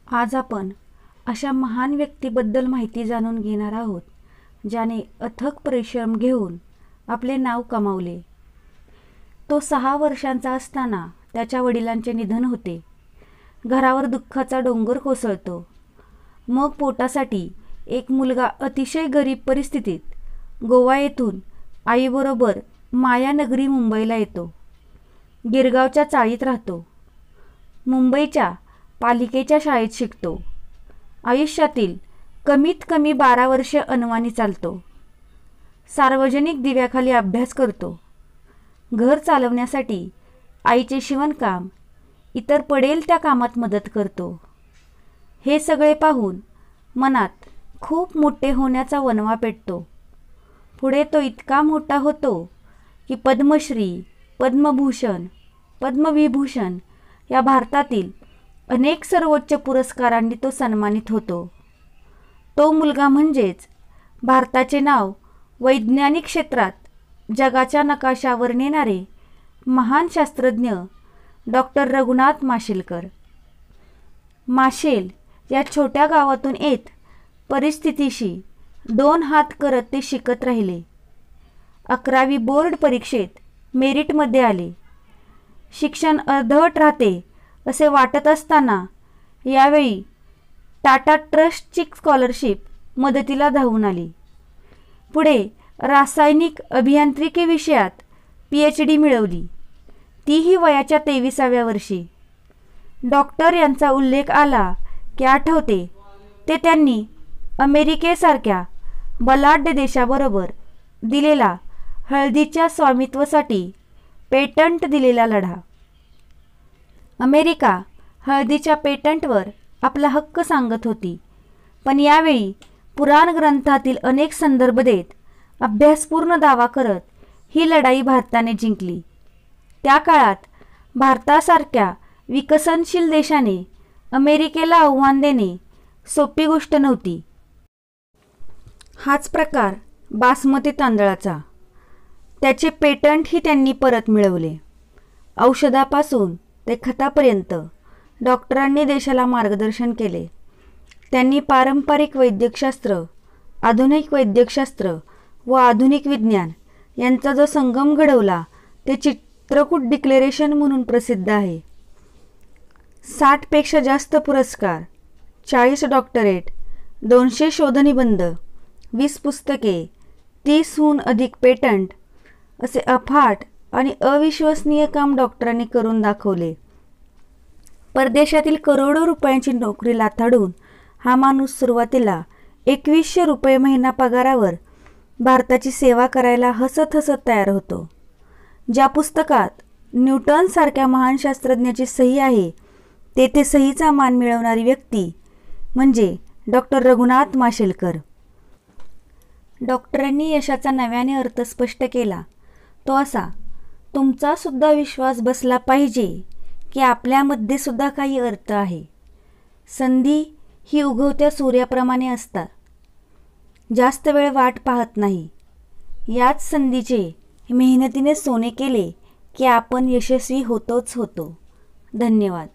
आज आपण अशा महान व्यक्तीबद्दल माहिती जाणून घेणार आहोत, ज्याने अथक परिश्रम घेऊन आपले नाव कमावले. तो 6 वर्षांचा असताना त्याच्या वडिलांचे निधन होते. घरावर दुःखाचा डोंगर कोसळतो. मग पोटासाठी एक मुलगा अतिशय गरीब परिस्थितीत गोवा येथून आईबरोबर मायानगरी मुंबईला येतो. गिरगावच्या चाळीत राहतो. मुंबईच्या पालिकेच्या शाळेत शिकतो. आयुष्यातील कमीत कमी 12 वर्षे अनवाणी चालतो. सार्वजनिक दिव्याखाली अभ्यास करतो. घर चालवण्यासाठी आईचे शिवणकाम, इतर पडेल त्या कामात मदत करतो. हे सगळे पाहून मनात खूप मोठे होण्याचा वणवा पेटतो. पुढे तो इतका मोठा होतो की पद्मश्री, पद्मभूषण, पद्मविभूषण या भारतातील अनेक सर्वोच्च पुरस्कारांनी तो सन्मानित होतो. तो मुलगा म्हणजेच भारताचे नाव वैज्ञानिक क्षेत्रात जगाच्या नकाशावर नेणारे महान शास्त्रज्ञ डॉक्टर रघुनाथ माशेलकर. माशेल या छोट्या गावातून येत परिस्थितीशी 2 हात करत ते शिकत राहिले. 11वी बोर्ड परीक्षेत मेरिटमध्ये आले. शिक्षण अर्धवट राहते असे वाटत असताना यावेळी टाटा ट्रस्टची स्कॉलरशिप मदतीला धावून आली. पुढे रासायनिक अभियांत्रिकी विषयात PhD मिळवली, तीही वयाच्या 23व्या वर्षी. डॉक्टर यांचा उल्लेख आला की आठवते ते त्यांनी अमेरिकेसारख्या बलाढ्य देशाबरोबर दिलेला हळदीच्या स्वामित्वासाठी पेटंट दिलेला लढा. अमेरिका हळदीच्या पेटंटवर आपला हक्क सांगत होती, पण यावेळी पुराण ग्रंथातील अनेक संदर्भ देत अभ्यासपूर्ण दावा करत ही लढाई भारताने जिंकली. त्या काळात भारतासारख्या विकसनशील देशाने अमेरिकेला आव्हान देणे सोपी गोष्ट नव्हती. हाच प्रकार बासमती तांदळाचा. त्याचे पेटंटही त्यांनी परत मिळवले. औषधापासून ते खतापर्यंत डॉक्टरांनी देशाला मार्गदर्शन केले. त्यांनी पारंपरिक वैद्यकशास्त्र, आधुनिक वैद्यकशास्त्र व आधुनिक विज्ञान यांचा जो संगम घडवला ते चित्रकूट डिक्लेरेशन म्हणून प्रसिद्ध आहे. 60 पेक्षा जास्त पुरस्कार, 40 डॉक्टरेट, 200 शोधनिबंध, 20 पुस्तके, 30हून अधिक पेटंट असे अफाट आणि अविश्वसनीय काम डॉक्टरांनी करून दाखवले. परदेशातील करोडो रुपयांची नोकरी लाथाडून हा माणूस सुरुवातीला 2100 रुपये महिना पगारावर भारताची सेवा करायला हसत हसत तयार होतो. ज्या पुस्तकात न्यूटनसारख्या महान शास्त्रज्ञाची सही आहे तेथे सहीचा मान मिळवणारी व्यक्ती म्हणजे डॉक्टर रघुनाथ माशेलकर. डॉक्टरांनी यशाचा नव्याने अर्थ स्पष्ट केला. तो असा: तुमचा सुद्धा विश्वास बसला पाहिजे की आपल्यामध्ये सुद्धा काही अर्थ आहे. संधी ही उगवत्या सूर्याप्रमाणे असतात, जास्त वेळ वाट पाहत नाही. याच संधीचे मेहनतीने सोने केले की आपण यशस्वी होतोच होतो. धन्यवाद.